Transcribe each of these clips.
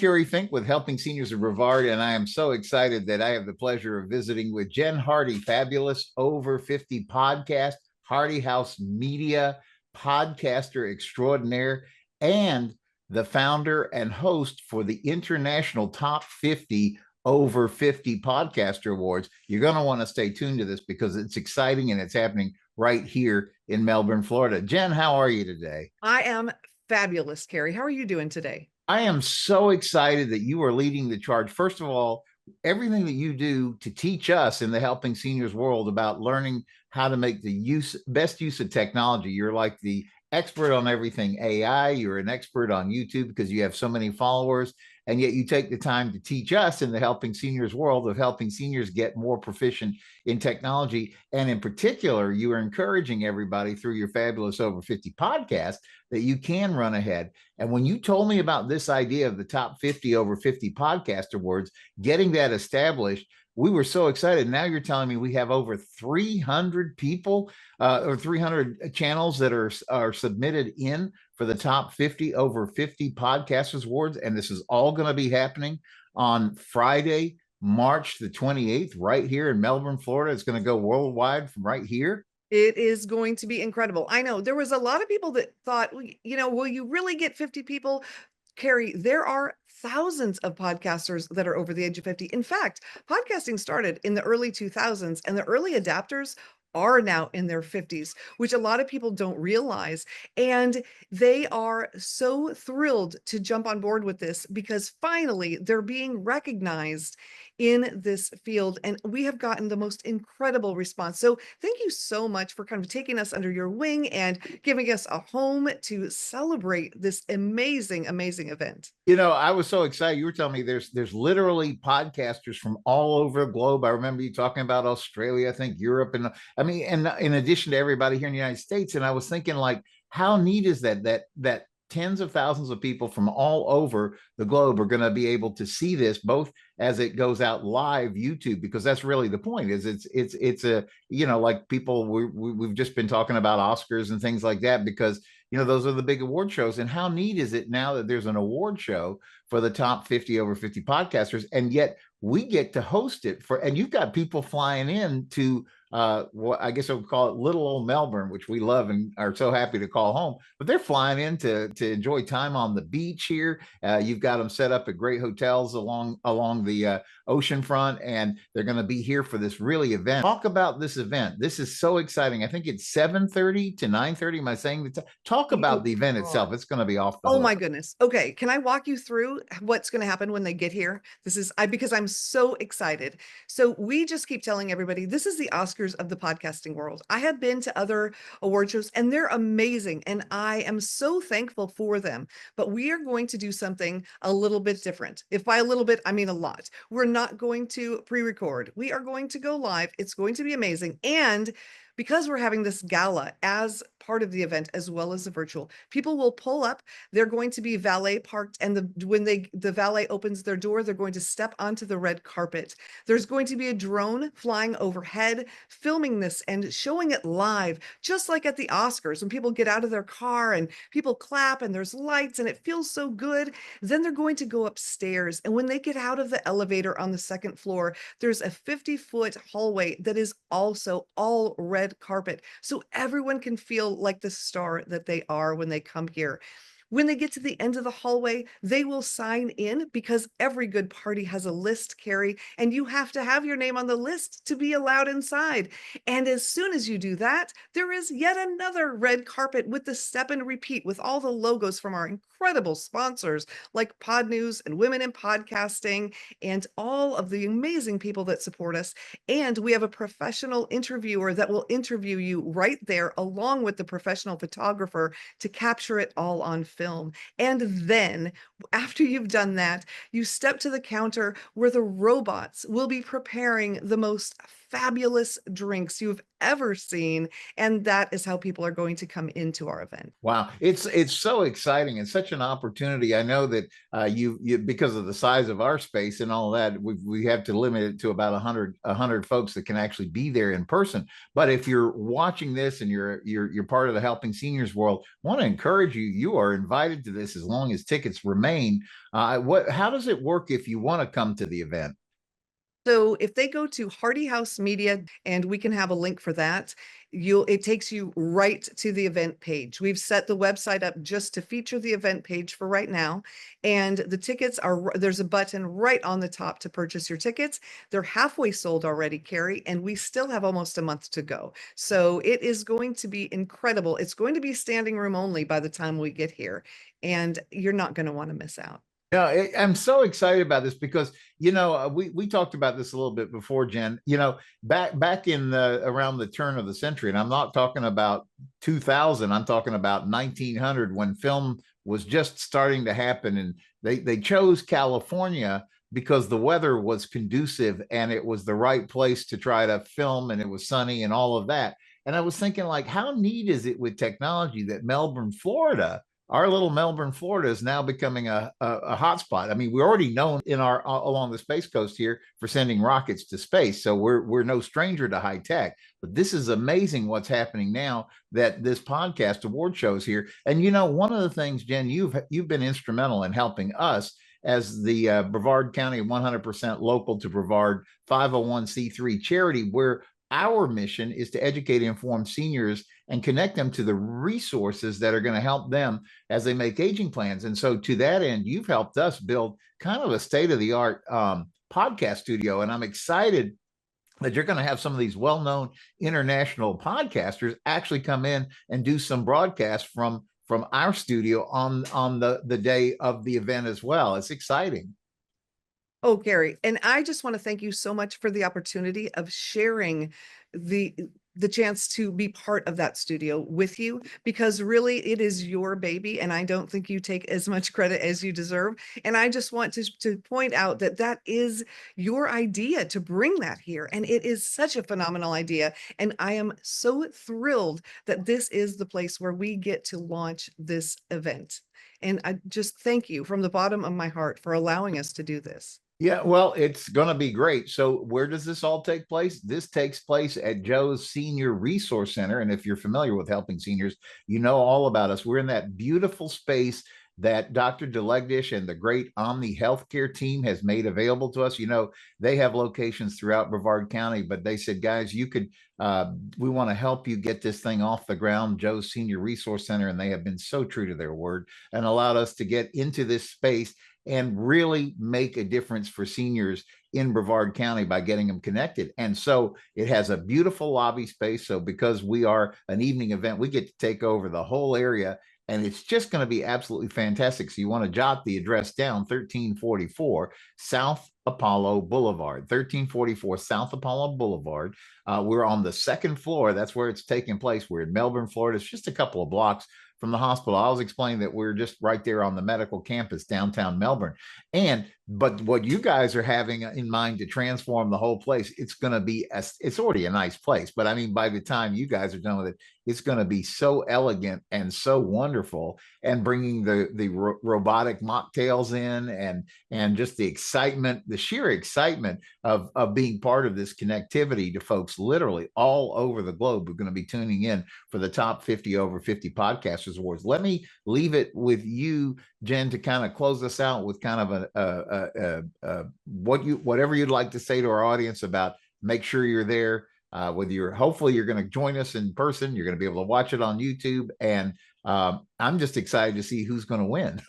Kerry Fink with Helping Seniors of Brevard, and I am so excited that I have the pleasure of visiting with Jen Hardy, fabulous Over 50 podcast, Hardy House Media podcaster extraordinaire, and the founder and host for the International Top 50 Over 50 Podcaster Awards. You're going to want to stay tuned to this because it's exciting and it's happening right here in Melbourne, Florida. Jen, how are you today? I am fabulous, Kerry. How are you doing today? I am so excited that you are leading the charge. First of all, everything that you do to teach us in the Helping Seniors world about learning how to make the best use of technology. You're like the expert on everything AI. You're an expert on YouTube because you have so many followers, and yet you take the time to teach us in the Helping Seniors world of helping seniors get more proficient in technology. And in particular, you are encouraging everybody through your fabulous Over 50 podcast that you can run ahead. And when you told me about this idea of the top 50 Over 50 podcast awards, getting that established, we were so excited. Now you're telling me we have over 300 people or 300 channels that are submitted in for the top 50 Over 50 podcasters awards. And this is all going to be happening on Friday, March the 28th, right here in Melbourne, Florida. It's going to go worldwide from right here. It is going to be incredible. I know there was a lot of people that thought, will you really get 50 people? Kerry, there are thousands of podcasters that are over the age of 50. In fact, podcasting started in the early 2000s, and the early adapters are now in their 50s, which a lot of people don't realize. And they are so thrilled to jump on board with this because finally they're being recognized in this field. And we have gotten the most incredible response. So thank you so much for kind of taking us under your wing and giving us a home to celebrate this amazing, amazing event. You know, I was so excited. You were telling me there's literally podcasters from all over the globe. I remember you talking about Australia, I think Europe, and I mean, and in addition to everybody here in the United States. And I was thinking, like, how neat is that tens of thousands of people from all over the globe are going to be able to see this, both as it goes out live YouTube, because that's really the point. Is it's a, like people we've just been talking about Oscars and things like that, because those are the big award shows. And how neat is it now that there's an award show for the top 50 Over 50 podcasters, and yet we get to host it and you've got people flying in to what I guess I would call it little old Melbourne, which we love and are so happy to call home. But they're flying in to enjoy time on the beach here. You've got them set up at great hotels along the ocean front, and they're going to be here for this really event. Talk about this event. This is so exciting. I think it's 7:30 to 9:30. Am I saying that? Talk about the event itself. It's going to be off the Oh hook. my goodness. Okay. Can I walk you through what's going to happen when they get here? Because I'm so excited. So we just keep telling everybody, this is the Oscars of the podcasting world. I have been to other award shows and they're amazing. And I am so thankful for them, but we are going to do something a little bit different. If by a little bit, I mean a lot. We're not going to pre-record. We are going to go live. It's going to be amazing. And because we're having this gala as part of the event, as well as the virtual, people will pull up. They're going to be valet parked, and when the valet opens their door, they're going to step onto the red carpet. There's going to be a drone flying overhead, filming this and showing it live, just like at the Oscars when people get out of their car and people clap and there's lights and it feels so good. Then they're going to go upstairs, and when they get out of the elevator on the second floor, there's a 50-foot hallway that is also all red carpet, so everyone can feel like the star that they are when they come here. When they get to the end of the hallway, they will sign in, because every good party has a list, Kerry, and you have to have your name on the list to be allowed inside. And as soon as you do that, there is yet another red carpet with the step and repeat with all the logos from our incredible sponsors like Pod News and Women in Podcasting and all of the amazing people that support us. And we have a professional interviewer that will interview you right there along with the professional photographer to capture it all on film. And then after you've done that, you step to the counter where the robots will be preparing the most fabulous drinks you've ever seen. And that is how people are going to come into our event. Wow, it's so exciting and such an opportunity. I know that you because of the size of our space and all that, we have to limit it to about 100 folks that can actually be there in person. But if you're watching this and you're part of the Helping Seniors world, I want to encourage you. You are invited to this as long as tickets remain. How does it work if you want to come to the event? So if they go to Hardy House Media, and we can have a link for that, it takes you right to the event page. We've set the website up just to feature the event page for right now. And the tickets there's a button right on the top to purchase your tickets. They're halfway sold already, Kerry, and we still have almost a month to go. So it is going to be incredible. It's going to be standing room only by the time we get here, and you're not going to want to miss out. Yeah, I'm so excited about this because we talked about this a little bit before, Jen. Back in around the turn of the century, and I'm not talking about 2000. I'm talking about 1900 when film was just starting to happen, and they chose California because the weather was conducive and it was the right place to try to film, and it was sunny and all of that. And I was thinking, like, how neat is it with technology that Melbourne, Florida, our little Melbourne, Florida is now becoming a hotspot. I mean, we're already known in our along the Space Coast here for sending rockets to space, so we're no stranger to high tech. But this is amazing what's happening now that this podcast award shows here. And one of the things, Jen, you've been instrumental in helping us as the Brevard County 100% local to Brevard 501c3 charity, where our mission is to educate and inform seniors and connect them to the resources that are going to help them as they make aging plans. And so to that end, you've helped us build kind of a state-of-the-art podcast studio. And I'm excited that you're going to have some of these well-known international podcasters actually come in and do some broadcasts from our studio on the day of the event as well. It's exciting. Oh, Gary, and I just want to thank you so much for the opportunity of sharing the chance to be part of that studio with you, because really it is your baby, and I don't think you take as much credit as you deserve. And I just want to point out that that is your idea to bring that here, and it is such a phenomenal idea. And I am so thrilled that this is the place where we get to launch this event. And I just thank you from the bottom of my heart for allowing us to do this. Yeah, well, it's going to be great. So where does this all take place? This takes place at Joe's Senior Resource Center. And if you're familiar with Helping Seniors, you know all about us. We're in that beautiful space that Dr. Delegdish and the great Omni Healthcare team has made available to us. They have locations throughout Brevard County, but they said, guys, we want to help you get this thing off the ground, Joe's Senior Resource Center. And they have been so true to their word and allowed us to get into this space and really make a difference for seniors in Brevard County by getting them connected. And so it has a beautiful lobby space. So because we are an evening event, we get to take over the whole area, and it's just going to be absolutely fantastic. So you want to jot the address down: 1344 South Apollo Boulevard, 1344 South Apollo Boulevard. We're on the second floor. That's where it's taking place. We're in Melbourne, Florida. It's just a couple of blocks from the hospital. I was explaining that we're just right there on the medical campus, downtown Melbourne. But what you guys are having in mind to transform the whole place, it's going to be, it's already a nice place, but I mean, by the time you guys are done with it, it's going to be so elegant and so wonderful, and bringing the robotic mocktails in, and just the excitement, the sheer excitement of being part of this connectivity to folks literally all over the globe who are going to be tuning in for the top 50 over 50 podcasters awards. Let me leave it with you, Jen, to kind of close us out with kind of whatever you'd like to say to our audience about, make sure you're there. Hopefully you're going to join us in person. You're going to be able to watch it on YouTube. And I'm just excited to see who's going to win.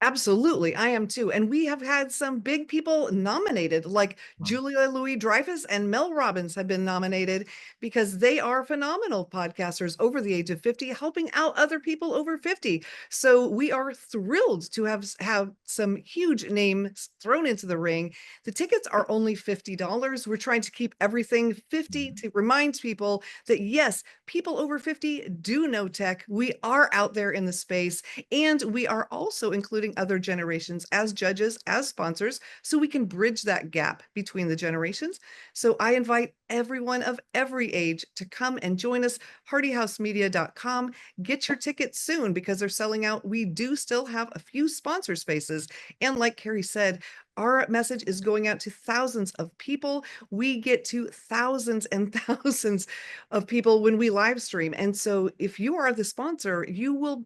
Absolutely. I am too. And we have had some big people nominated, like Julia Louis-Dreyfus and Mel Robbins have been nominated because they are phenomenal podcasters over the age of 50, helping out other people over 50. So we are thrilled to have some huge names thrown into the ring. The tickets are only $50. We're trying to keep everything 50 to remind people that, yes, people over 50 do know tech. We are out there in the space, and we are also including having other generations as judges, as sponsors, so we can bridge that gap between the generations. So I invite everyone of every age to come and join us, hardyhousemedia.com. Get your tickets soon because they're selling out. We do still have a few sponsor spaces. And like Kerry said, our message is going out to thousands of people. We get to thousands and thousands of people when we live stream. And so if you are the sponsor, you will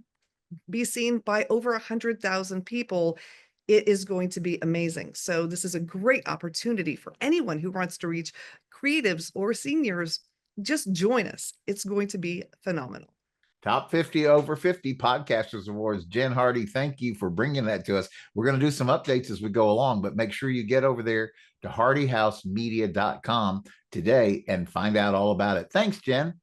be seen by over 100,000 people. It is going to be amazing. So this is a great opportunity for anyone who wants to reach creatives or seniors. Just join us. It's going to be phenomenal. Top 50 over 50 Podcasters Awards. Jen Hardy, thank you for bringing that to us. We're going to do some updates as we go along, but make sure you get over there to hardyhousemedia.com today and find out all about it. Thanks, Jen.